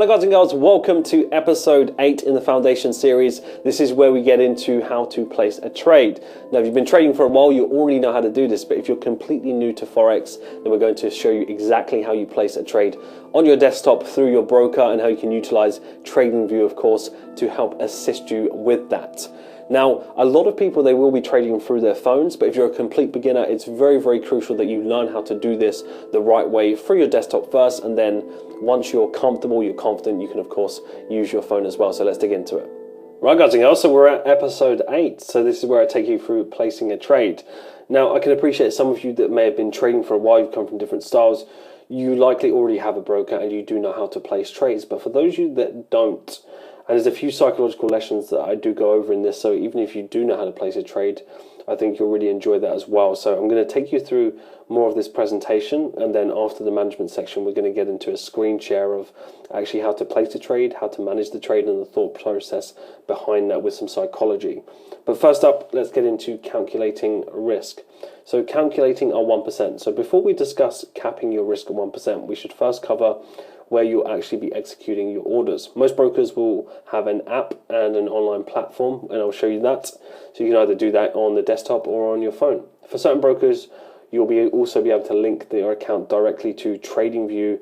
Hello guys and girls, welcome to episode 8 in the Foundation series. This is where we get into how to place a trade. Now if you've been trading for a while, you already know how to do this, but if you're completely new to Forex, then we're going to show you exactly how you place a trade on your desktop through your broker and how you can utilize TradingView, of course, to help assist you with that. Now, a lot of people, they will be trading through their phones, but if you're a complete beginner, it's very, very crucial that you learn how to do this the right way through your desktop first, and then once you're comfortable, you're confident, you can, of course, use your phone as well. So let's dig into it. Right, guys and girls, so we're at episode 8. So this is where I take you through placing a trade. Now, I can appreciate some of you that may have been trading for a while, you've come from different styles, you likely already have a broker and you do know how to place trades. But for those of you that don't, and there's a few psychological lessons that I do go over in this, so even if you do know how to place a trade, I think you'll really enjoy that as well. So I'm going to take you through more of this presentation, and then after the management section, we're going to get into a screen share of actually how to place a trade, how to manage the trade, and the thought process behind that with some psychology. But first up, let's get into calculating risk. So calculating our 1%. So before we discuss capping your risk at 1%, we should first cover where you'll actually be executing your orders. Most brokers will have an app and an online platform, and I'll show you that. So you can either do that on the desktop or on your phone. For certain brokers, you'll also be able to link your account directly to TradingView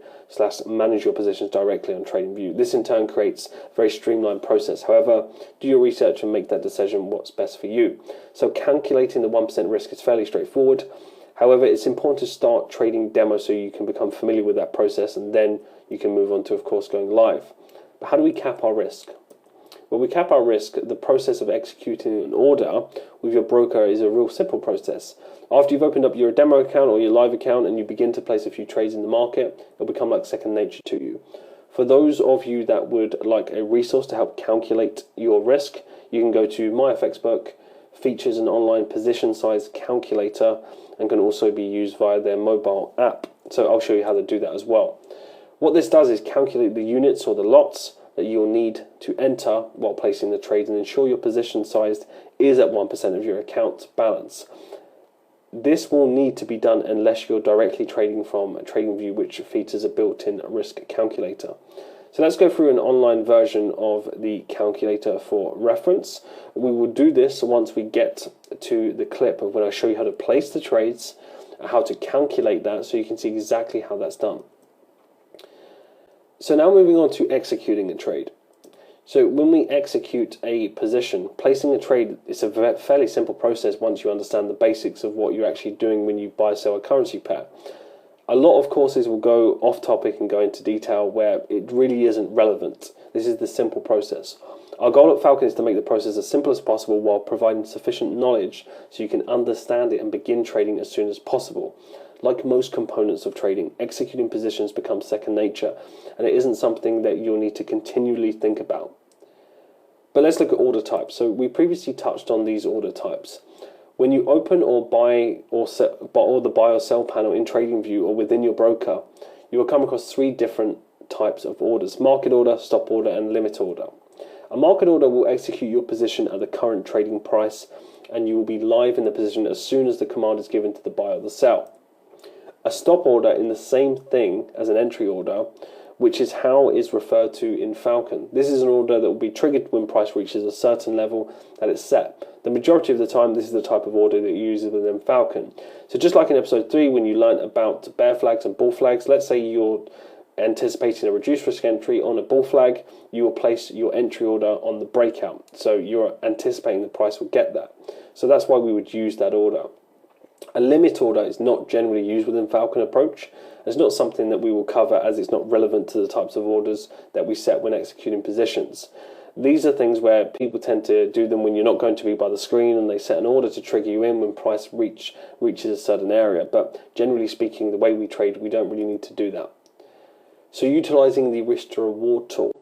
/ manage your positions directly on TradingView. This in turn creates a very streamlined process. However, do your research and make that decision what's best for you. So calculating the 1% risk is fairly straightforward. However, it's important to start trading demos so you can become familiar with that process, and then you can move on to, of course, going live. But how do we cap our risk? When we cap our risk, the process of executing an order with your broker is a real simple process. After you've opened up your demo account or your live account and you begin to place a few trades in the market, it'll become like second nature to you. For those of you that would like a resource to help calculate your risk, you can go to my FXbook, features an online position size calculator, and can also be used via their mobile app. So I'll show you how to do that as well. What this does is calculate the units or the lots that you'll need to enter while placing the trade and ensure your position size is at 1% of your account balance. This will need to be done unless you're directly trading from TradingView, which features a built-in risk calculator. So let's go through an online version of the calculator for reference. We will do this once we get to the clip of when I show you how to place the trades, how to calculate that, so you can see exactly how that's done. So now moving on to executing a trade. So when we execute a position, placing a trade is a fairly simple process once you understand the basics of what you're actually doing when you buy or sell a currency pair. A lot of courses will go off topic and go into detail where it really isn't relevant. This is the simple process. Our goal at Falcon is to make the process as simple as possible while providing sufficient knowledge so you can understand it and begin trading as soon as possible. Like most components of trading, executing positions becomes second nature, and it isn't something that you'll need to continually think about. But let's look at order types. So we previously touched on these order types. When you open or buy or the buy or sell panel in TradingView or within your broker, you will come across 3 different types of orders: market order, stop order, and limit order. A market order will execute your position at the current trading price, and you will be live in the position as soon as the command is given to the buy or the sell. A stop order in the same thing as an entry order, which is how it's referred to in Falcon. This is an order that will be triggered when price reaches a certain level that it's set. The majority of the time, this is the type of order that you use within Falcon. So just like in episode 3, when you learned about bear flags and bull flags, let's say you're anticipating a reduced risk entry on a bull flag, you will place your entry order on the breakout. So you're anticipating the price will get that. So that's why we would use that order. A limit order is not generally used within Falcon approach. It's not something that we will cover as it's not relevant to the types of orders that we set when executing positions. These are things where people tend to do them when you're not going to be by the screen, and they set an order to trigger you in when price reaches a certain area. But generally speaking, the way we trade, we don't really need to do that. So utilizing the risk to reward tool.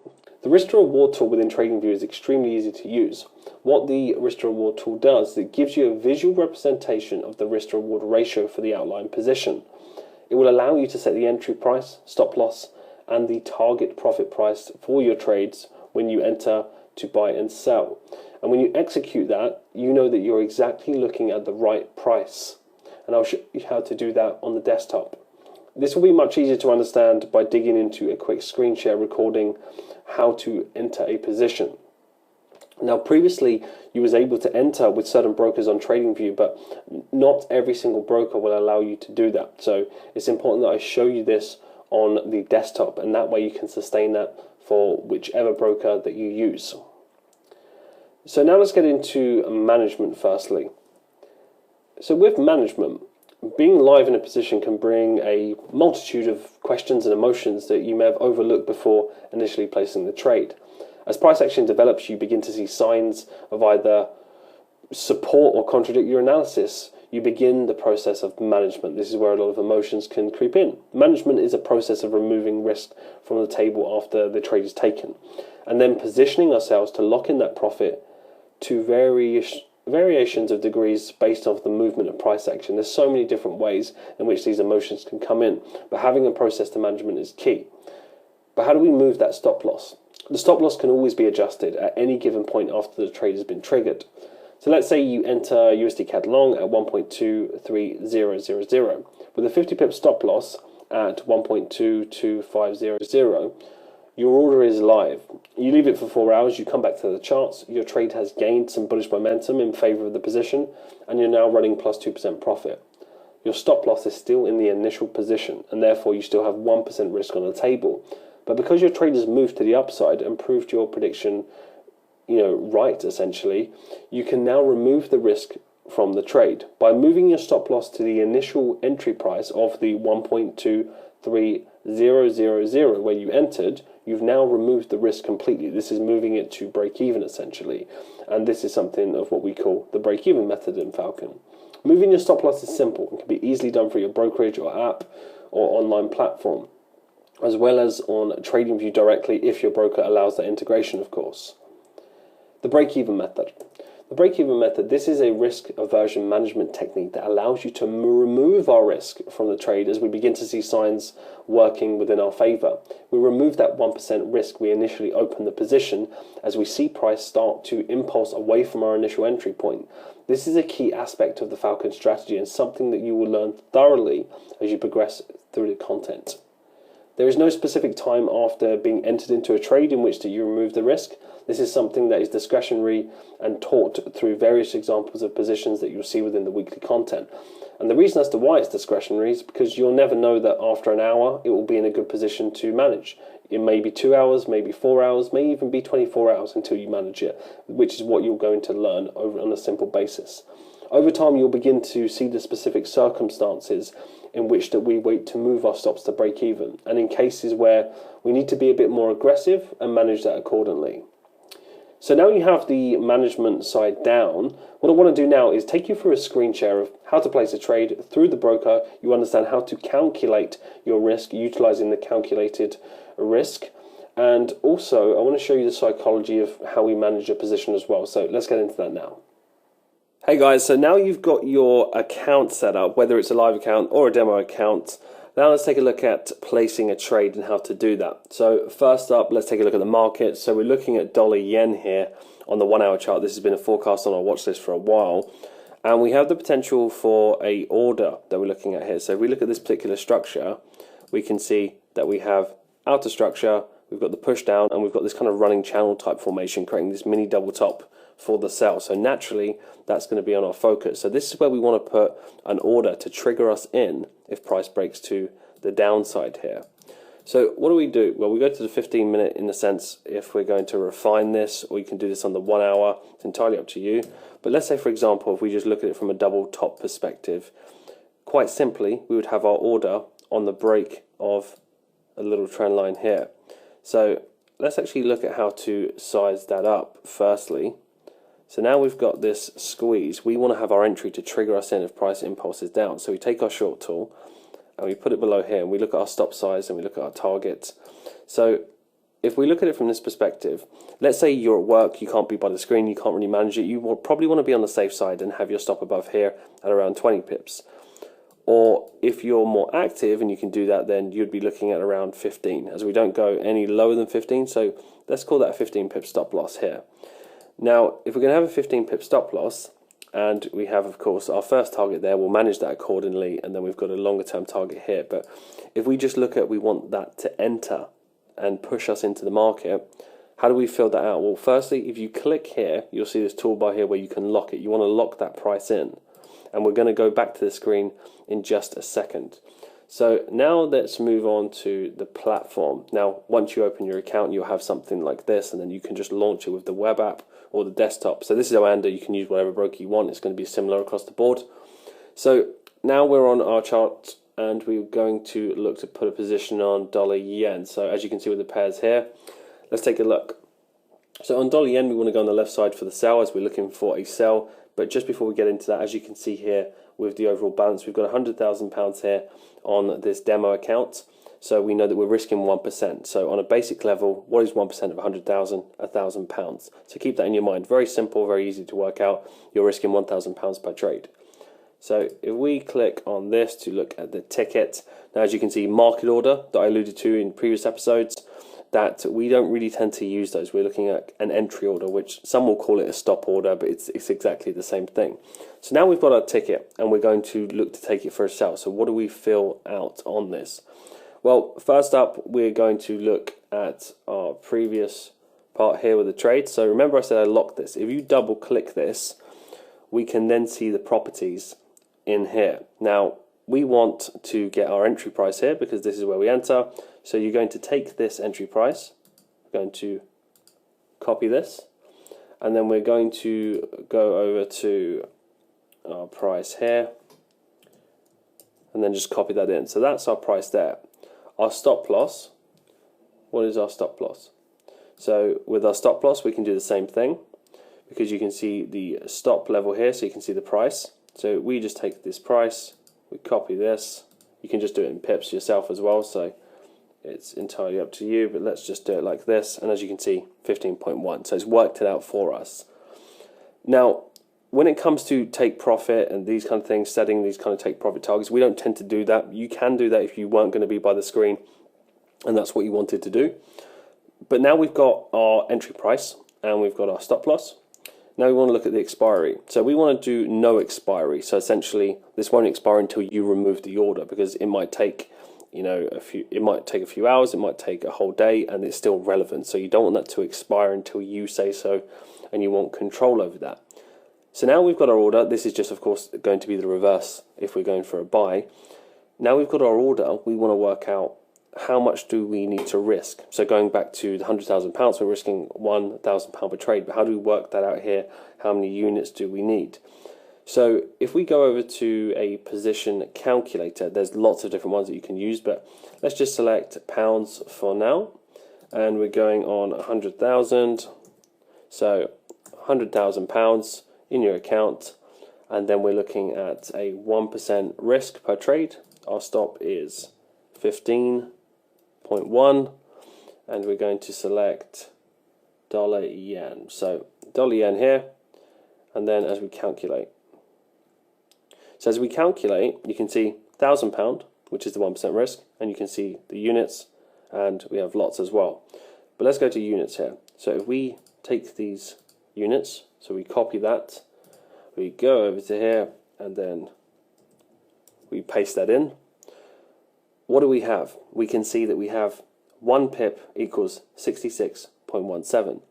The risk to reward tool within TradingView is extremely easy to use. What the risk to reward tool does is it gives you a visual representation of the risk to reward ratio for the outlined position. It will allow you to set the entry price, stop loss, and the target profit price for your trades when you enter to buy and sell. And when you execute that, you know that you're exactly looking at the right price. And I'll show you how to do that on the desktop. This will be much easier to understand by digging into a quick screen share recording how to enter a position. Now, previously, you was able to enter with certain brokers on TradingView, but not every single broker will allow you to do that. So it's important that I show you this on the desktop, and that way you can sustain that for whichever broker that you use. So now let's get into management firstly. So with management, being live in a position can bring a multitude of questions and emotions that you may have overlooked before initially placing the trade. As price action develops, you begin to see signs of either support or contradict your analysis. You begin the process of management. This is where a lot of emotions can creep in. Management is a process of removing risk from the table after the trade is taken, and then positioning ourselves to lock in that profit to variations of degrees based off the movement of price action. There's so many different ways in which these emotions can come in, but having a process to management is key. But how do we move that stop loss? The stop loss can always be adjusted at any given point after the trade has been triggered. So let's say you enter USD CAD long at 1.23000 with a 50 pip stop loss at 1.22500. Your order is live. You leave it for 4 hours, you come back to the charts, your trade has gained some bullish momentum in favor of the position, and you're now running plus 2% profit. Your stop loss is still in the initial position, and therefore you still have 1% risk on the table. But because your trade has moved to the upside and proved your prediction, right, essentially, you can now remove the risk from the trade. By moving your stop loss to the initial entry price of the 1.23000 where you entered, you've now removed the risk completely. This is moving it to break even, essentially. And this is something of what we call the break even method in Falcon. Moving your stop loss is simple and can be easily done through your brokerage or app or online platform, as well as on TradingView directly if your broker allows that integration, of course. The break-even method. The break-even method, this is a risk aversion management technique that allows you to remove our risk from the trade as we begin to see signs working within our favor. We remove that 1% risk we initially open the position as we see price start to impulse away from our initial entry point. This is a key aspect of the Falcon strategy and something that you will learn thoroughly as you progress through the content. There is no specific time after being entered into a trade in which you remove the risk. This is something that is discretionary and taught through various examples of positions that you'll see within the weekly content. And the reason as to why it's discretionary is because you'll never know that after an hour it will be in a good position to manage. It may be 2 hours, maybe 4 hours, may even be 24 hours until you manage it, which is what you're going to learn on a simple basis. Over time, you'll begin to see the specific circumstances in which that we wait to move our stops to break even, and in cases where we need to be a bit more aggressive and manage that accordingly. So now you have the management side down. What I want to do now is take you through a screen share of how to place a trade through the broker. You understand how to calculate your risk utilizing the calculated risk. And also, I want to show you the psychology of how we manage a position as well. So let's get into that now. Hey guys, so now you've got your account set up, whether it's a live account or a demo account. Now let's take a look at placing a trade and how to do that. So first up, let's take a look at the market. So we're looking at dollar yen here on the 1 hour chart. This has been a forecast on our watch list for a while. And we have the potential for a order that we're looking at here. So if we look at this particular structure, we can see that we have outer structure, we've got the push down, and we've got this kind of running channel type formation, creating this mini double top for the sell. So naturally, that's going to be on our focus. So this is where we want to put an order to trigger us in if price breaks to the downside here. So what do? Well, we go to the 15-minute in the sense if we're going to refine this, or you can do this on the 1 hour. It's entirely up to you. But let's say, for example, if we just look at it from a double top perspective, quite simply, we would have our order on the break of a little trend line here. So let's actually look at how to size that up firstly. So now we've got this squeeze. We want to have our entry to trigger us in if price impulse is down. So we take our short tool and we put it below here and we look at our stop size and we look at our targets. So if we look at it from this perspective, let's say you're at work, you can't be by the screen, you can't really manage it, you will probably want to be on the safe side and have your stop above here at around 20 pips. Or if you're more active and you can do that, then you'd be looking at around 15, as we don't go any lower than 15. So let's call that a 15 pip stop loss here. Now, if we're going to have a 15 pip stop loss, and we have, of course, our first target there. We'll manage that accordingly, and then we've got a longer term target here. But if we just look at, we want that to enter and push us into the market, how do we fill that out? Well, firstly, if you click here, you'll see this toolbar here where you can lock it. You want to lock that price in, and we're going to go back to the screen in just a second. So now let's move on to the platform. Now, once you open your account, you'll have something like this, and then you can just launch it with the web app or the desktop. So this is Oanda. You can use whatever broker you want. It's going to be similar across the board. So now we're on our chart, and we're going to look to put a position on dollar yen. So as you can see with the pairs here, let's take a look. So on dollar yen, we want to go on the left side for the sell as we're looking for a sell. But just before we get into that, as you can see here with the overall balance, we've got £100,000 here on this demo account. So we know that we're risking 1%. So on a basic level, what is 1% of 100,000? £1,000. So keep that in your mind. Very simple, very easy to work out. You're risking £1,000 per trade. So if we click on this to look at the ticket, now as you can see, market order that I alluded to in previous episodes, that we don't really tend to use those. We're looking at an entry order, which some will call it a stop order, but it's exactly the same thing. So now we've got our ticket, and we're going to look to take it for a sell. So what do we fill out on this? Well, first up, we're going to look at our previous part here with the trade. So remember I said I locked this. If you double click this, we can then see the properties in here. Now, we want to get our entry price here because this is where we enter. So you're going to take this entry price, we're going to copy this, and then we're going to go over to our price here, and then just copy that in. So that's our price there. Our stop loss, what is our stop loss? So with our stop loss, we can do the same thing because you can see the stop level here, so you can see the price. So we just take this price, we copy this. You can just do it in pips yourself as well, so it's entirely up to you, but let's just do it like this. And as you can see, 15.1. So it's worked it out for us. Now, when it comes to take profit and these kind of things, setting these kind of take profit targets, we don't tend to do that. You can do that if you weren't going to be by the screen and that's what you wanted to do. But now we've got our entry price and we've got our stop loss. Now we want to look at the expiry. So we want to do no expiry. So essentially, this won't expire until you remove the order because it might take, it might take a few hours, it might take a whole day, and it's still relevant. So you don't want that to expire until you say so, and you want control over that. So now we've got our order. This is just, of course, going to be the reverse if we're going for a buy. Now we've got our order. We want to work out how much do we need to risk. So going back to the £100,000, we're risking £1,000 per trade. But how do we work that out here? How many units do we need? So if we go over to a position calculator, there's lots of different ones that you can use, but let's just select pounds for now. And we're going on 100,000. So £100,000 in your account. And then we're looking at a 1% risk per trade. Our stop is 15.1, and we're going to select dollar yen. So dollar yen here, and then as we calculate. So as we calculate, you can see £1,000, which is the 1% risk, and you can see the units, and we have lots as well. But let's go to units here. So if we take these units, so we copy that, we go over to here, and then we paste that in. What do we have? We can see that we have 1 pip equals 66.17.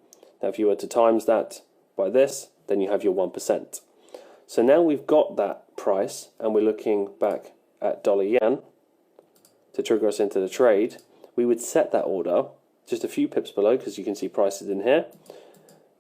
Now if you were to times that by this, then you have your 1%. So now we've got that price, and we're looking back at dollar yen to trigger us into the trade. We would set that order just a few pips below because you can see prices in here.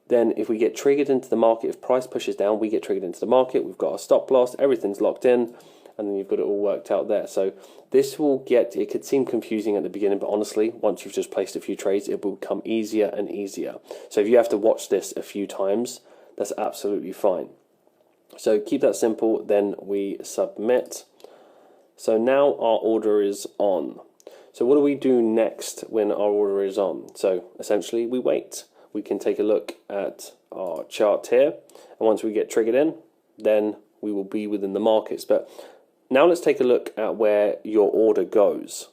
Then if we get triggered into the market, if price pushes down, we get triggered into the market. We've got our stop loss, everything's locked in, and then you've got it all worked out there. So this will get, it could seem confusing at the beginning, but honestly, once you've just placed a few trades, it will become easier and easier. So if you have to watch this a few times, that's absolutely fine. So keep that simple, then we submit. So now our order is on. So what do we do next when our order is on? So essentially we wait. We can take a look at our chart here, and once we get triggered in, then we will be within the markets. But now let's take a look at where your order goes.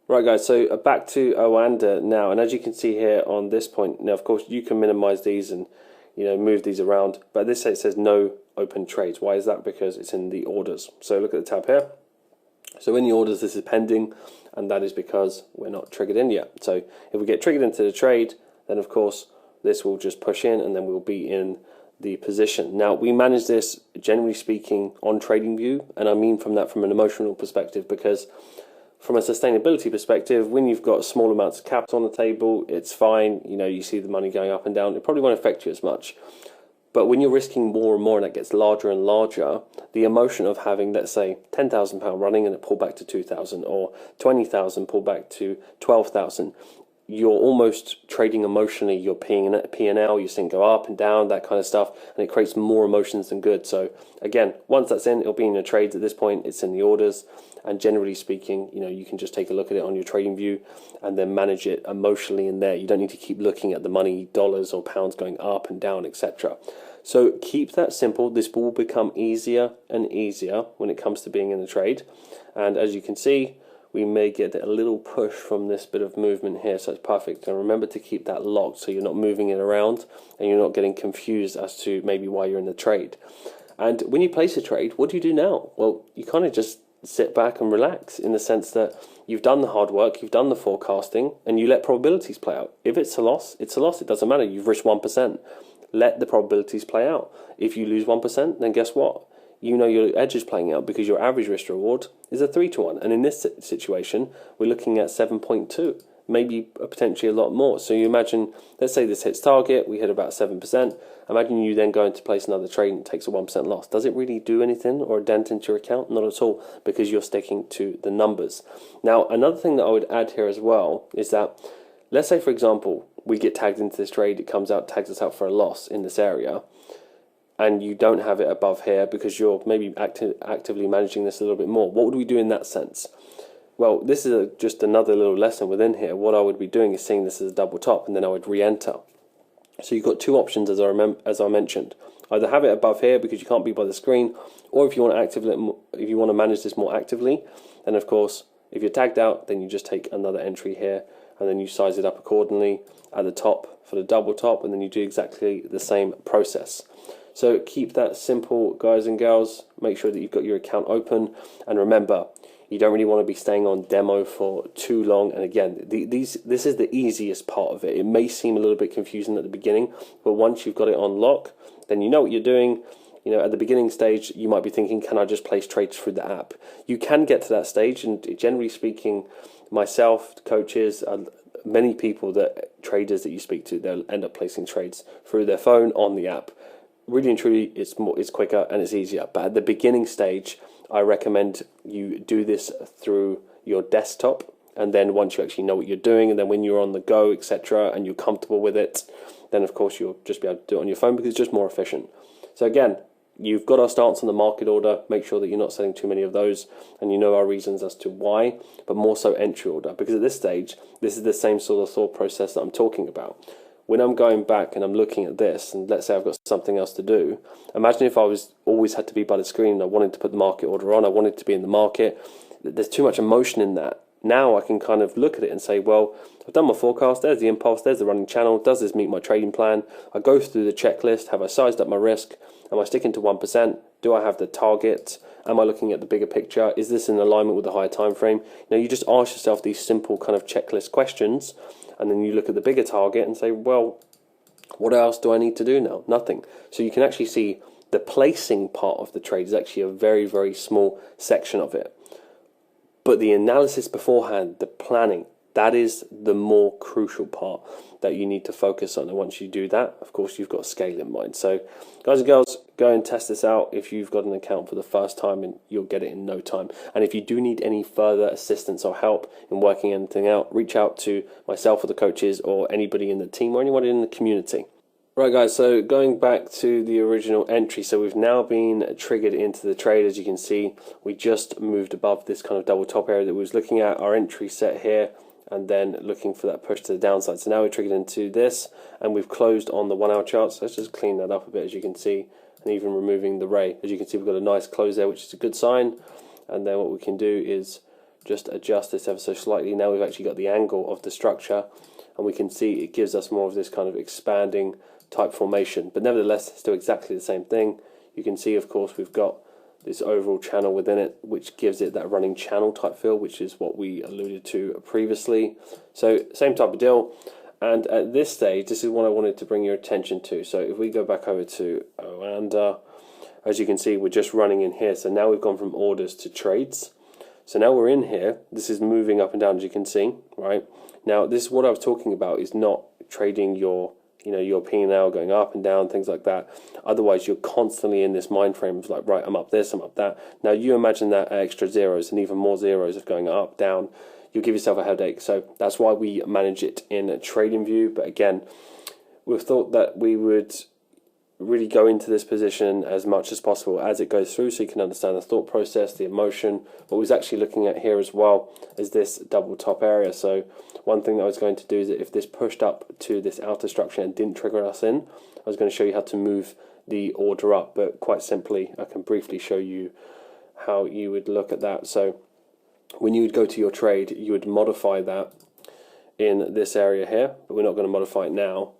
Right guys, so back to Oanda now, and as you can see here on this point, now of course you can minimize these and move these around, but this it says no open trades. Why is that? Because it's in the orders. So look at the tab here. So in the orders, this is pending, and that is because we're not triggered in yet. So if we get triggered into the trade, then of course this will just push in, and then we'll be in the position. Now, we manage this, generally speaking, on TradingView, and I mean from an emotional perspective, because from a sustainability perspective, when you've got small amounts of capital on the table, it's fine. You know, you see the money going up and down, it probably won't affect you as much. But when you're risking more and more and it gets larger and larger, the emotion of having, let's say, £10,000 running and it pull back to 2,000, or 20,000 pull back to 12,000, you're almost trading emotionally. You're P&L, you're seeing go up and down, that kind of stuff, and it creates more emotions than good. So again, once that's in, it'll be in your trades. At this point, it's in the orders, and generally speaking, you know, you can just take a look at it on your trading view and then manage it emotionally in there. You don't need to keep looking at the money, dollars or pounds going up and down, etc. So keep that simple. This will become easier and easier when it comes to being in the trade. And as you can see, we may get a little push from this bit of movement here, so it's perfect. And remember to keep that locked so you're not moving it around and you're not getting confused as to maybe why you're in the trade. And when you place a trade, what do you do now? Well, you kind of just sit back and relax, in the sense that you've done the hard work, you've done the forecasting, and you let probabilities play out. If it's a loss, it's a loss. It doesn't matter. You've risked 1%. Let the probabilities play out. If you lose 1%, then guess what? You know your edge is playing out, because your average risk reward is a 3-to-1. And in this situation, we're looking at 7.2, maybe potentially a lot more. So you imagine, let's say this hits target, we hit about 7%. Imagine you then going to place another trade and it takes a 1% loss. Does it really do anything or a dent into your account? Not at all, because you're sticking to the numbers. Now, another thing that I would add here as well is that, let's say, for example, we get tagged into this trade, it comes out, tags us out for a loss in this area, and you don't have it above here because you're maybe actively managing this a little bit more. What would we do in that sense? Well, this is just another little lesson within here. What I would be doing is seeing this as a double top, and then I would re-enter. So you've got two options, as I mentioned. Either have it above here because you can't be by the screen, or if you want to manage this more actively, then of course, if you're tagged out, then you just take another entry here, and then you size it up accordingly at the top for the double top, and then you do exactly the same process. So keep that simple, guys and girls. Make sure that you've got your account open, and remember, you don't really want to be staying on demo for too long. And again, this is the easiest part of it. It may seem a little bit confusing at the beginning, but once you've got it on lock, then you know what you're doing. You know, at the beginning stage, you might be thinking, can I just place trades through the app? You can get to that stage, and generally speaking, myself, coaches, many people, traders that you speak to, they'll end up placing trades through their phone on the app. Really and truly, it's quicker and it's easier. But at the beginning stage, I recommend you do this through your desktop, and then once you actually know what you're doing, and then when you're on the go, etc., and you're comfortable with it, then of course you'll just be able to do it on your phone, because it's just more efficient. So again, you've got our stance on the market order. Make sure that you're not selling too many of those, and you know our reasons as to why, but more so entry order, because at this stage, this is the same sort of thought process that I'm talking about. When I'm going back and I'm looking at this, and let's say I've got something else to do, imagine if I was always had to be by the screen and I wanted to put the market order on, I wanted to be in the market. There's too much emotion in that. Now I can kind of look at it and say, well, I've done my forecast, there's the impulse, there's the running channel, does this meet my trading plan? I go through the checklist, have I sized up my risk? Am I sticking to 1%? Do I have the target? Am I looking at the bigger picture? Is this in alignment with the higher time frame? Now you just ask yourself these simple kind of checklist questions, and then you look at the bigger target and say, well, what else do I need to do now? Nothing. So you can actually see the placing part of the trade is actually a very, very small section of it. But the analysis beforehand, the planning, that is the more crucial part that you need to focus on. And once you do that, of course, you've got scale in mind. So guys and girls, go and test this out if you've got an account for the first time, and you'll get it in no time. And if you do need any further assistance or help in working anything out, reach out to myself or the coaches or anybody in the team or anyone in the community. Right guys, so going back to the original entry, so we've now been triggered into the trade. As you can see, we just moved above this kind of double top area that we was looking at, our entry set here, and then looking for that push to the downside. So now we're triggered into this, and we've closed on the 1 hour chart. So let's just clean that up a bit, as you can see, and even removing the ray. As you can see, we've got a nice close there, which is a good sign. And then what we can do is just adjust this ever so slightly. Now we've actually got the angle of the structure, and we can see it gives us more of this kind of expanding type formation, but nevertheless still exactly the same thing. you can see, of course, we've got this overall channel within it, which gives it that running channel type feel, which is what we alluded to previously. So same type of deal. And at this stage, this is what I wanted to bring your attention to. So if we go back over to Oanda, as you can see, we're just running in here. So now we've gone from orders to trades. So now we're in here. This is moving up and down, as you can see, right? Now, this is what I was talking about, is not trading your your P&L going up and down, things like that. Otherwise, you're constantly in this mind frame of like, right, I'm up this, I'm up that. Now, you imagine that extra zeros and even more zeros of going up, down, you'll give yourself a headache. So that's why we manage it in a trading view. But again, we've thought that we would really go into this position as much as possible as it goes through, so you can understand the thought process, the emotion. What we're actually looking at here as well is this double top area. So one thing that I was going to do is that if this pushed up to this outer structure and didn't trigger us in, I was going to show you how to move the order up. But quite simply, I can briefly show you how you would look at that. So when you would go to your trade, you would modify that in this area here, but we're not going to modify it now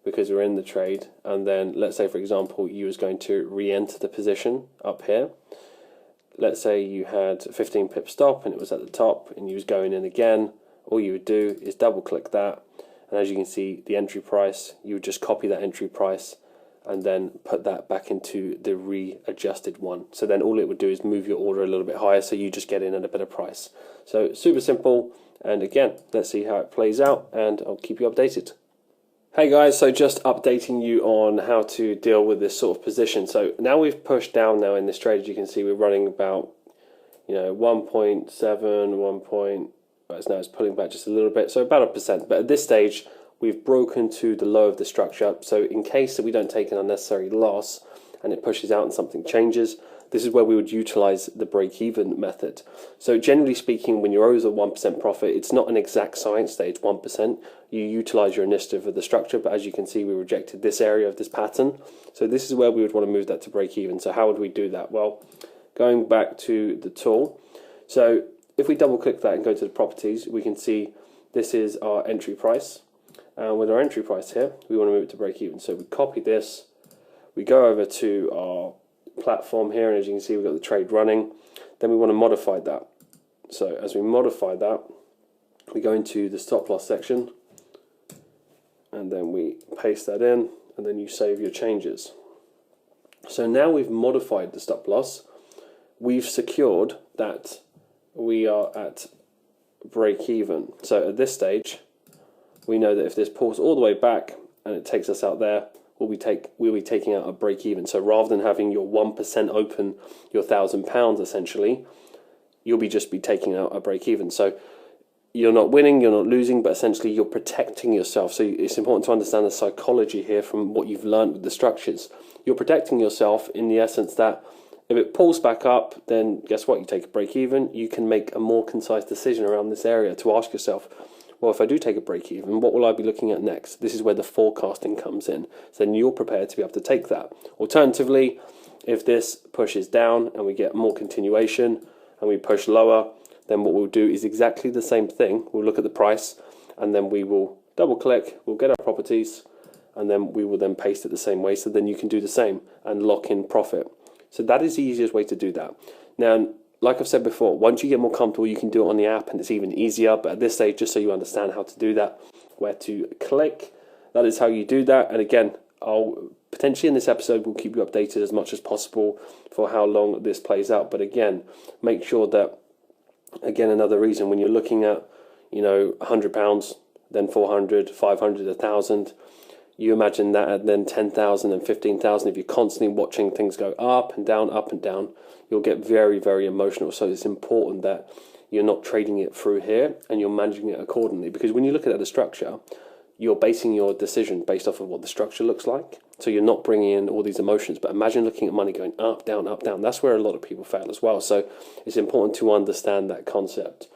because we're in the trade. And then let's say, for example, you was going to re-enter the position up here. Let's say you had 15 pip stop and it was at the top and you was going in again. All you would do is double click that, and as you can see, the entry price, you would just copy that entry price and then put that back into the readjusted one. So then all it would do is move your order a little bit higher, so you just get in at a better price. So super simple. And again, let's see how it plays out, and I'll keep you updated. Hey guys, so just updating you on how to deal with this sort of position. So now we've pushed down now in this trade. As you can see, we're running about 1.7, now it's pulling back just a little bit, so about 1%. But at this stage, we've broken to the low of the structure. So in case that we don't take an unnecessary loss and it pushes out and something changes, this is where we would utilize the break-even method. So generally speaking, when you're over 1% profit, it's not an exact science stage, 1%. You utilize your initiative of the structure, but as you can see, we rejected this area of this pattern. So this is where we would want to move that to break-even. So how would we do that? Well, going back to the tool. So if we double click that and go to the properties, we can see this is our entry price. And with our entry price here, we want to move it to break even. So we copy this, we go over to our platform here, and as you can see, we've got the trade running. Then we want to modify that. So as we modify that, we go into the stop loss section, and then we paste that in, and then you save your changes. So now we've modified the stop loss. We've secured that we are at break even. So at this stage, we know that if this pulls all the way back and it takes us out there, we'll be taking out a break even. So rather than having your 1% open, your £1,000 essentially, you'll just be taking out a break even. So you're not winning, you're not losing, but essentially you're protecting yourself. So it's important to understand the psychology here from what you've learned with the structures. You're protecting yourself in the essence that if it pulls back up, then guess what? You take a break even. You can make a more concise decision around this area to ask yourself, well, if I do take a break even, what will I be looking at next? This is where the forecasting comes in. So then you're prepared to be able to take that. Alternatively, if this pushes down and we get more continuation and we push lower, then what we'll do is exactly the same thing. We'll look at the price and then we will double click, we'll get our properties, and then we will then paste it the same way. So then you can do the same and lock in profit. So that is the easiest way to do that. Now, like I've said before, once you get more comfortable, you can do it on the app and it's even easier. But at this stage, just so you understand how to do that, where to click, that is how you do that. And again, I'll potentially in this episode, we'll keep you updated as much as possible for how long this plays out. But again, make sure that, again, another reason when you're looking at, £100, then 400, 500, 1,000, you imagine that, and then 10,000 and 15,000. If you're constantly watching things go up and down, you'll get very, very emotional. So it's important that you're not trading it through here and you're managing it accordingly. Because when you look at the structure, you're basing your decision based off of what the structure looks like. So you're not bringing in all these emotions. But imagine looking at money going up, down, up, down. That's where a lot of people fail as well. So it's important to understand that concept.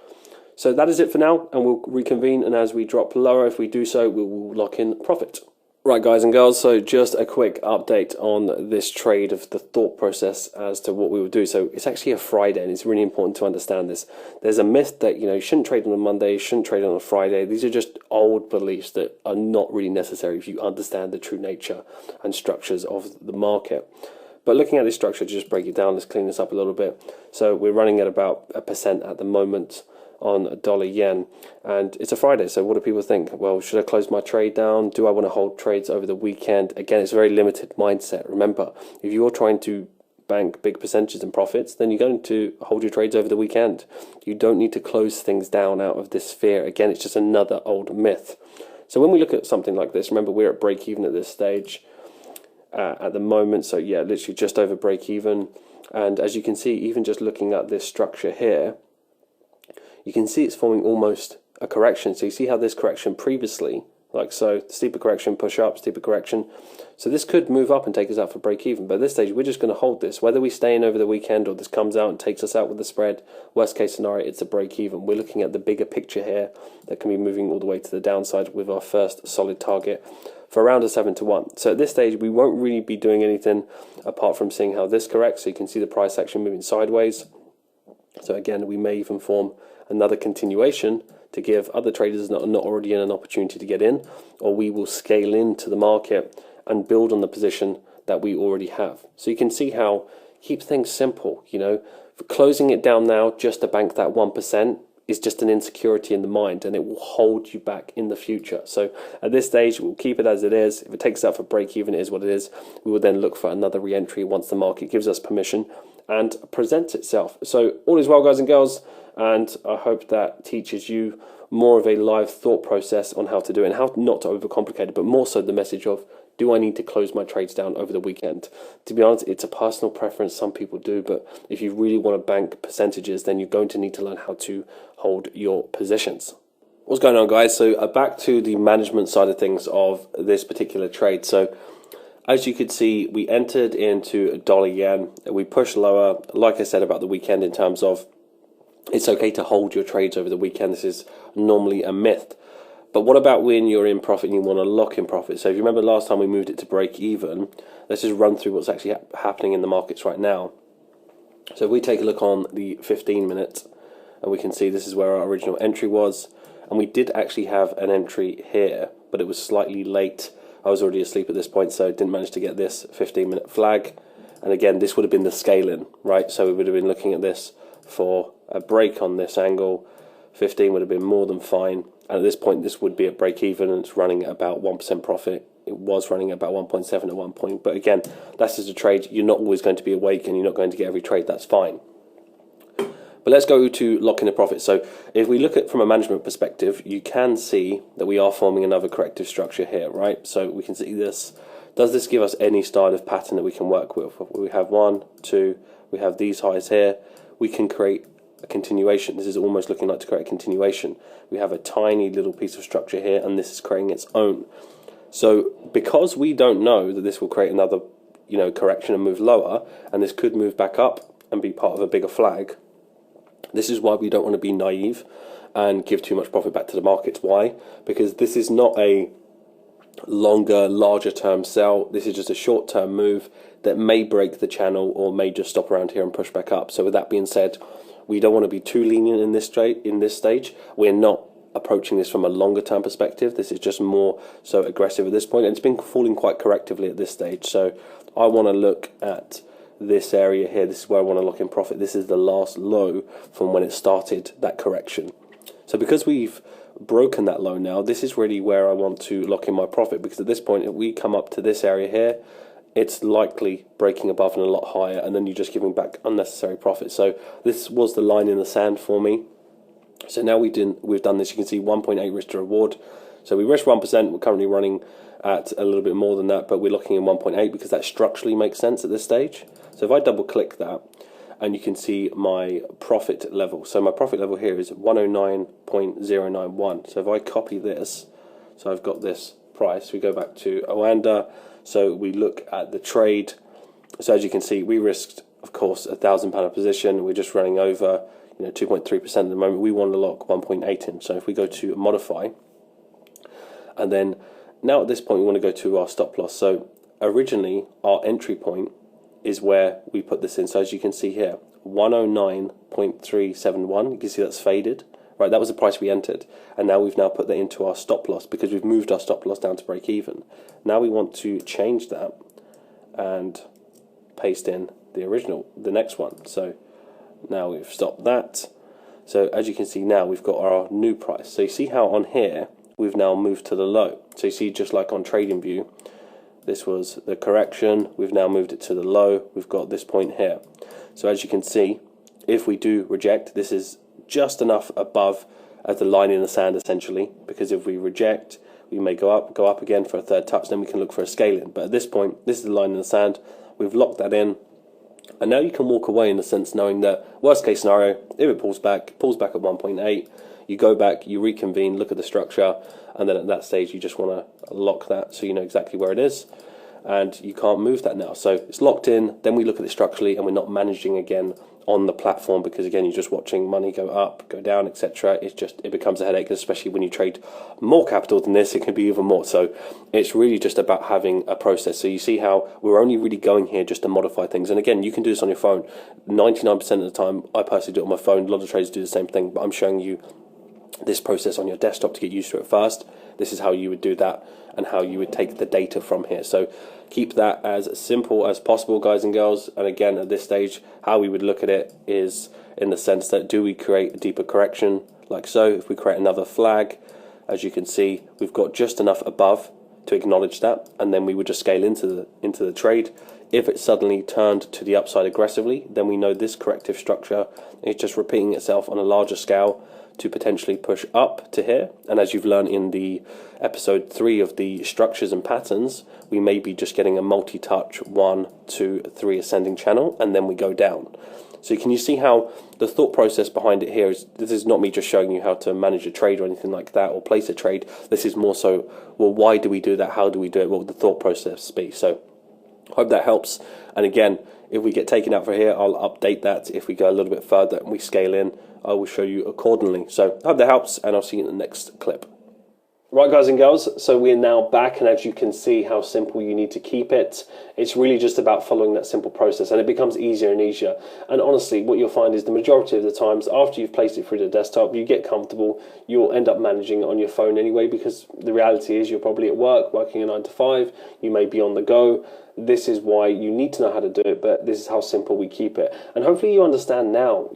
So that is it for now, and we'll reconvene. And as we drop lower, if we do so, we will lock in profit. Right, guys and girls, so just a quick update on this trade of the thought process as to what we will do. So it's actually a Friday, and it's really important to understand this. There's a myth that, you shouldn't trade on a Monday, shouldn't trade on a Friday. These are just old beliefs that are not really necessary if you understand the true nature and structures of the market. But looking at this structure, to just break it down, let's clean this up a little bit. So we're running at about 1% at the moment on dollar yen, and it's a Friday, so what do people think? Well, should I close my trade down? Do I want to hold trades over the weekend? Again, it's a very limited mindset. Remember, if you're trying to bank big percentages and profits, then you're going to hold your trades over the weekend. You don't need to close things down out of this fear. Again, it's just another old myth. So when we look at something like this, remember we're at break even at this stage at the moment, so yeah, literally just over break even. And as you can see, even just looking at this structure here, you can see it's forming almost a correction. So you see how this correction previously, like so, steeper correction, push up, steeper correction. So this could move up and take us out for break even. But at this stage, we're just going to hold this. Whether we stay in over the weekend or this comes out and takes us out with the spread, worst case scenario, it's a break even. We're looking at the bigger picture here that can be moving all the way to the downside with our first solid target for around a 7 to 1. So at this stage, we won't really be doing anything apart from seeing how this corrects. So you can see the price action moving sideways. So again, we may even form another continuation to give other traders that are not already in an opportunity to get in, or we will scale into the market and build on the position that we already have. So you can see how keep things simple, you know, for closing it down now just to bank that 1% is just an insecurity in the mind, and it will hold you back in the future. So at this stage, we'll keep it as it is. If it takes us out for break even, it is what it is. We will then look for another re-entry once the market gives us permission and presents itself. So all is well, guys and girls, and I hope that teaches you more of a live thought process on how to do it and how not to overcomplicate it, but more so the message of, do I need to close my trades down over the weekend? To be honest, it's a personal preference. Some people do, but if you really want to bank percentages, then you're going to need to learn how to hold your positions. What's going on, guys? So back to the management side of things of this particular trade. So as you could see, we entered into dollar yen. We pushed lower, like I said about the weekend, in terms of it's okay to hold your trades over the weekend. This is normally a myth. But what about when you're in profit and you want to lock in profit? So if you remember last time we moved it to break even, let's just run through what's actually happening in the markets right now. So if we take a look on the 15 minute, and we can see this is where our original entry was. And we did actually have an entry here, but it was slightly late. I was already asleep at this point, so didn't manage to get this 15-minute flag. And again, this would have been the scaling, right? So we would have been looking at this for a break on this angle. 15 would have been more than fine. And at this point, this would be at break even, and it's running at about 1% profit. It was running at about 1.7 at one point. But again, that's just a trade. You're not always going to be awake, and you're not going to get every trade. That's fine. But let's go to lock in a profit. So if we look at from a management perspective, you can see that we are forming another corrective structure here, right? So we can see this. Does this give us any style of pattern that we can work with? We have 1, 2, we have these highs here. We can create a continuation. This is almost looking like to create a continuation. We have a tiny little piece of structure here, and this is creating its own. So because we don't know that this will create another, correction and move lower, and this could move back up and be part of a bigger flag, this is why we don't want to be naive and give too much profit back to the markets. Why? Because this is not a longer, larger term sell. This is just a short term move that may break the channel or may just stop around here and push back up. So with that being said, we don't want to be too lenient in this stage. We're not approaching this from a longer term perspective. This is just more so aggressive at this point, and it's been falling quite correctively at this stage. So I want to look at this area here. This is where I want to lock in profit. This is the last low from when it started that correction. So because we've broken that low now, this is really where I want to lock in my profit, because at this point, if we come up to this area here, it's likely breaking above and a lot higher, and then you're just giving back unnecessary profit. So this was the line in the sand for me. So now we've done this. You can see 1.8 risk to reward. So we risk 1%. We're currently running at a little bit more than that, but we're looking in 1.8 because that structurally makes sense at this stage. So if I double click that, and you can see my profit level. So my profit level here is 109.091. So if I copy this, so I've got this price. We go back to Oanda. So we look at the trade. So as you can see, we risked, of course, £1,000 a position. We're just running over 2.3% at the moment. We want to lock 1.8 in. So if we go to modify, and then now at this point we want to go to our stop loss. So originally our entry point is where we put this in. So as you can see here, 109.371. You can see that's faded. Right, that was the price we entered, and now we've put that into our stop loss because we've moved our stop loss down to break even. Now we want to change that and paste in the next one. So now we've stopped that. So as you can see now, we've got our new price. So you see how on here, we've now moved to the low. So you see, just like on TradingView, this was the correction. We've now moved it to the low. We've got this point here. So as you can see, if we do reject, this is just enough above as the line in the sand, essentially, because if we reject, we may go up again for a third touch, then we can look for a scaling. But at this point, this is the line in the sand. We've locked that in. And now you can walk away, in a sense, knowing that worst case scenario, if it pulls back at 1.8, you go back, you reconvene, look at the structure, and then at that stage you just want to lock that so you know exactly where it is, and you can't move that now. So it's locked in, then we look at it structurally, and we're not managing again on the platform, because again, you're just watching money go up, go down, etc. It becomes a headache, especially when you trade more capital than this. It can be even more. So it's really just about having a process. So you see how we're only really going here just to modify things. And again, you can do this on your phone. 99% of the time, I personally do it on my phone. A lot of traders do the same thing, but I'm showing you this process on your desktop to get used to it first. This is how you would do that and how you would take the data from here. So keep that as simple as possible, guys and girls. And again, at this stage, how we would look at it is in the sense that, do we create a deeper correction like so? If we create another flag, as you can see, we've got just enough above to acknowledge that, and then we would just scale into the trade. If it suddenly turned to the upside aggressively, then we know this corrective structure is just repeating itself on a larger scale to potentially push up to here. And as you've learned in the episode 3 of the structures and patterns, we may be just getting a multi-touch 1, 2, 3 ascending channel, and then we go down. So can you see how the thought process behind it here is, this is not me just showing you how to manage a trade or anything like that, or place a trade. This is more so, well, why do we do that? How do we do it? What would the thought process be? So hope that helps. And again, if we get taken out for here, I'll update that. If we go a little bit further and we scale in, I will show you accordingly. So I hope that helps, and I'll see you in the next clip. Right, guys and girls, so we're now back, and as you can see how simple you need to keep it. It's really just about following that simple process, and it becomes easier and easier. And honestly, what you'll find is the majority of the times, after you've placed it through the desktop, you get comfortable, you'll end up managing it on your phone anyway, because the reality is you're probably at work, working a 9 to 5, you may be on the go. This is why you need to know how to do it, but this is how simple we keep it. And hopefully you understand now,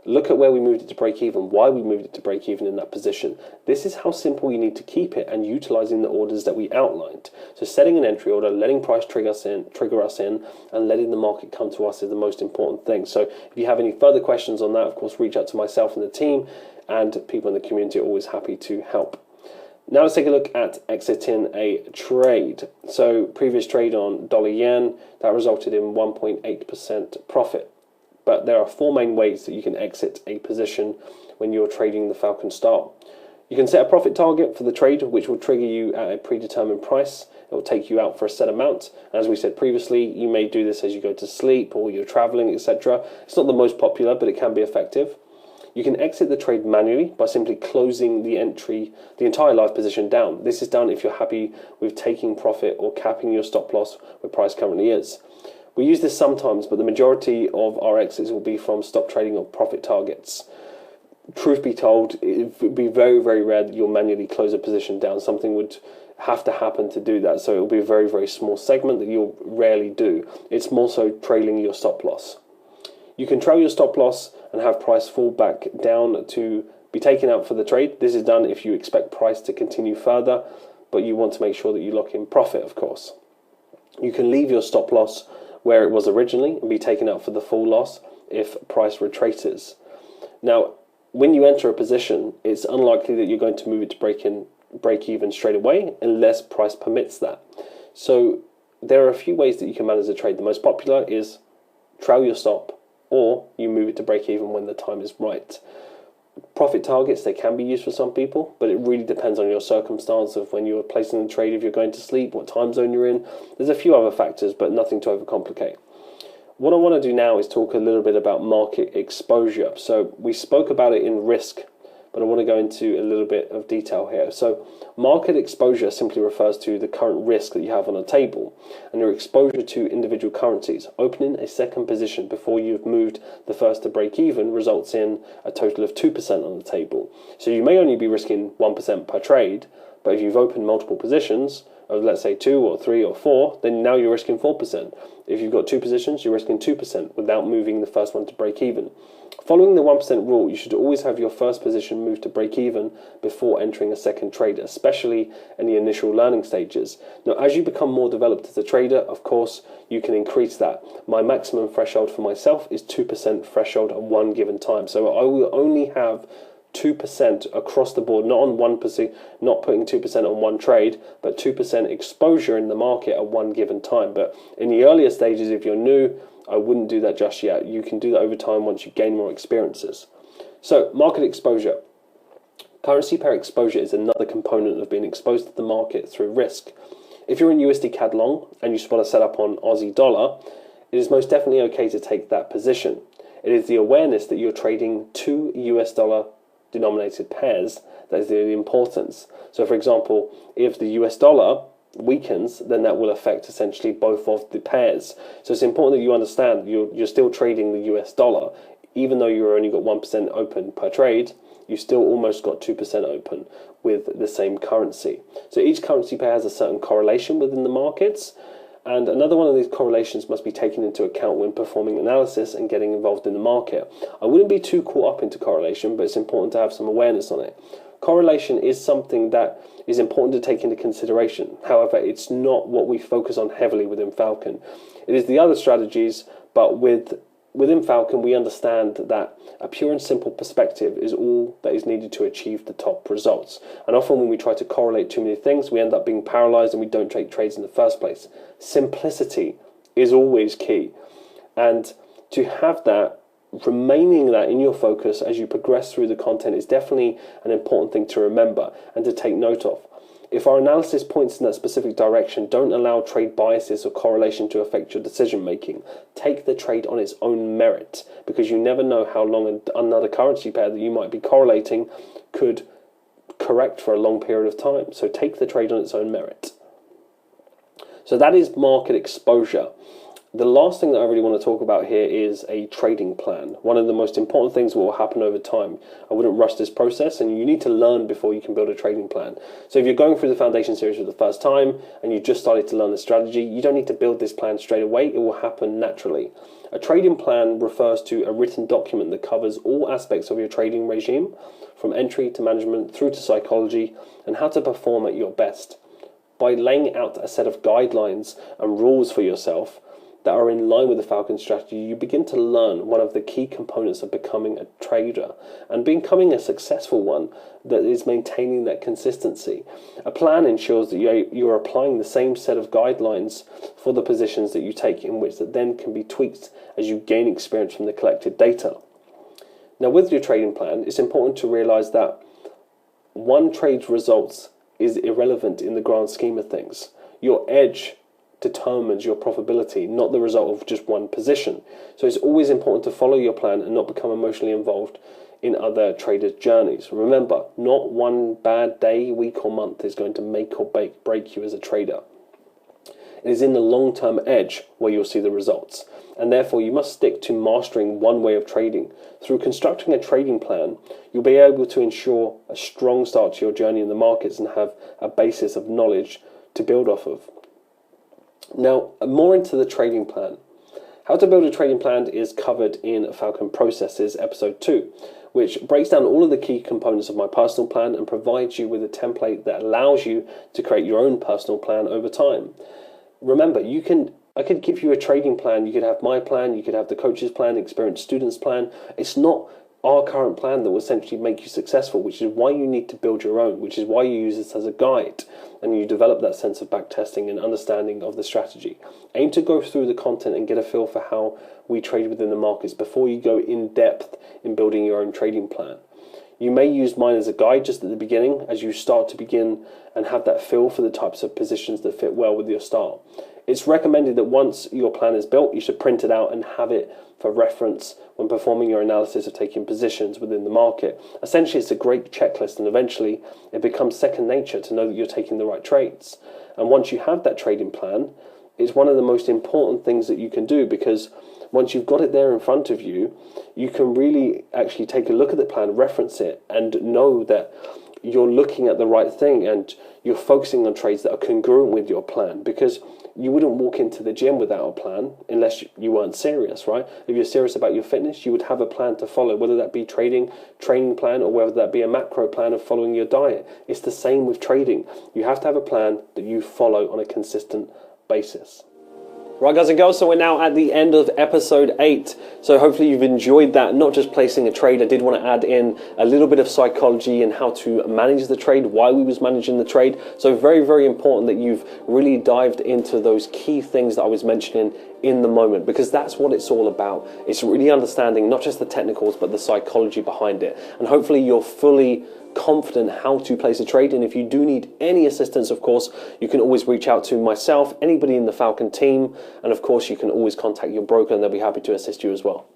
look at where we moved it to break even, why we moved it to break even in that position. This is how simple you need to keep it, and utilizing the orders that we outlined. So setting an entry order, letting price trigger us in, and letting the market come to us is the most important thing. So if you have any further questions on that, of course, reach out to myself and the team, and people in the community are always happy to help. Now let's take a look at exiting a trade. So previous trade on dollar yen, that resulted in 1.8% profit. But there are 4 main ways that you can exit a position when you're trading the Falcon Star. You can set a profit target for the trade, which will trigger you at a predetermined price. It will take you out for a set amount. And as we said previously, you may do this as you go to sleep or you're traveling, etc. It's not the most popular, but it can be effective. You can exit the trade manually by simply closing the entire live position down. This is done if you're happy with taking profit or capping your stop loss where price currently is. We use this sometimes, but the majority of our exits will be from stop trading or profit targets. Truth be told, it would be very, very rare that you'll manually close a position down. Something would have to happen to do that, so it will be a very, very small segment that you'll rarely do. It's more so trailing your stop loss. You can trail your stop loss and have price fall back down to be taken out for the trade. This is done if you expect price to continue further, but you want to make sure that you lock in profit, of course. You can leave your stop loss where it was originally and be taken out for the full loss if price retraces. Now, when you enter a position, it's unlikely that you're going to move it to break even straight away unless price permits that. So there are a few ways that you can manage the trade. The most popular is trail your stop, or you move it to break even when the time is right. Profit targets, they can be used for some people, but it really depends on your circumstance of when you're placing the trade, if you're going to sleep, what time zone you're in. There's a few other factors, but nothing to overcomplicate. What I want to do now is talk a little bit about market exposure. So we spoke about it in risk, but I want to go into a little bit of detail here. So market exposure simply refers to the current risk that you have on a table and your exposure to individual currencies. Opening a second position before you've moved the first to break even results in a total of 2% on the table. So you may only be risking 1% per trade, but if you've opened multiple positions, of, let's say, 2 or 3 or 4, then now you're risking 4%. If you've got 2 positions, you're risking 2% without moving the first one to break even. Following the 1% rule, you should always have your first position move to break even before entering a second trade, especially in the initial learning stages. Now, as you become more developed as a trader, of course, you can increase that. My maximum threshold for myself is 2% threshold at one given time. So I will only have 2% across the board, not on 1%, not putting 2% on one trade, but 2% exposure in the market at one given time. But in the earlier stages, if you're new, I wouldn't do that just yet. You can do that over time once you gain more experiences. So, market exposure. Currency pair exposure is another component of being exposed to the market through risk. If you're in USD CAD long and you want to set up on Aussie dollar, it is most definitely okay to take that position. It is the awareness that you're trading two US dollar denominated pairs that is the importance. So, for example, if the US dollar weakens, then that will affect essentially both of the pairs. So it's important that you understand you're still trading the US dollar, even though you've only got 1% open per trade. You still almost got 2% open with the same currency. So each currency pair has a certain correlation within the markets, and another one of these correlations must be taken into account when performing analysis and getting involved in the market. I wouldn't be too caught up into correlation, but it's important to have some awareness on it. Correlation is something that is important to take into consideration. However, it's not what we focus on heavily within Falcon. It is the other strategies, but within Falcon, we understand that a pure and simple perspective is all that is needed to achieve the top results. And often when we try to correlate too many things, we end up being paralyzed and we don't take trades in the first place. Simplicity is always key. And to have that, remaining that in your focus as you progress through the content is definitely an important thing to remember and to take note of. If our analysis points in that specific direction, don't allow trade biases or correlation to affect your decision making. Take the trade on its own merit, because you never know how long another currency pair that you might be correlating could correct for a long period of time. So take the trade on its own merit. So that is market exposure. The last thing that I really want to talk about here is a trading plan. One of the most important things that will happen over time. I wouldn't rush this process, and you need to learn before you can build a trading plan. So if you're going through the foundation series for the first time and you just started to learn the strategy, you don't need to build this plan straight away. It will happen naturally. A trading plan refers to a written document that covers all aspects of your trading regime, from entry to management through to psychology, and how to perform at your best. By laying out a set of guidelines and rules for yourself that are in line with the Falcon strategy, you begin to learn one of the key components of becoming a trader and becoming a successful one that is maintaining that consistency. A plan ensures that you're applying the same set of guidelines for the positions that you take, in which that then can be tweaked as you gain experience from the collected data. Now, with your trading plan, it's important to realize that one trade's results is irrelevant in the grand scheme of things. Your edge determines your profitability, not the result of just one position. So it's always important to follow your plan and not become emotionally involved in other traders' journeys. Remember, not one bad day, week or month is going to make or break you as a trader. It is in the long-term edge where you'll see the results. And therefore, you must stick to mastering one way of trading. Through constructing a trading plan, you'll be able to ensure a strong start to your journey in the markets and have a basis of knowledge to build off of. Now, more into the trading plan. How to build a trading plan is covered in Falcon Processes Episode 2, which breaks down all of the key components of my personal plan and provides you with a template that allows you to create your own personal plan over time. Remember, I could give you a trading plan, you could have my plan, you could have the coach's plan, experienced student's plan. It's not our current plan that will essentially make you successful, which is why you need to build your own, which is why you use this as a guide and you develop that sense of backtesting and understanding of the strategy. Aim to go through the content and get a feel for how we trade within the markets before you go in depth in building your own trading plan. You may use mine as a guide just at the beginning as you start to begin and have that feel for the types of positions that fit well with your style. It's recommended that once your plan is built, you should print it out and have it for reference when performing your analysis of taking positions within the market. Essentially, it's a great checklist, and eventually it becomes second nature to know that you're taking the right trades. And once you have that trading plan, it's one of the most important things that you can do, because once you've got it there in front of you, you can really actually take a look at the plan, reference it, and know that you're looking at the right thing and you're focusing on trades that are congruent with your plan, because you wouldn't walk into the gym without a plan unless you weren't serious, right? If you're serious about your fitness, you would have a plan to follow, whether that be training plan, or whether that be a macro plan of following your diet. It's the same with trading. You have to have a plan that you follow on a consistent basis. Right, guys and girls, so we're now at the end of episode 8. So hopefully you've enjoyed that, not just placing a trade. I did want to add in a little bit of psychology and how to manage the trade, why we was managing the trade. So very, very important that you've really dived into those key things that I was mentioning in the moment, because that's what it's all about. It's really understanding not just the technicals, but the psychology behind it. And hopefully you're fully confident how to place a trade. And if you do need any assistance, of course, you can always reach out to myself, anybody in the Falcon team, and of course you can always contact your broker and they'll be happy to assist you as well.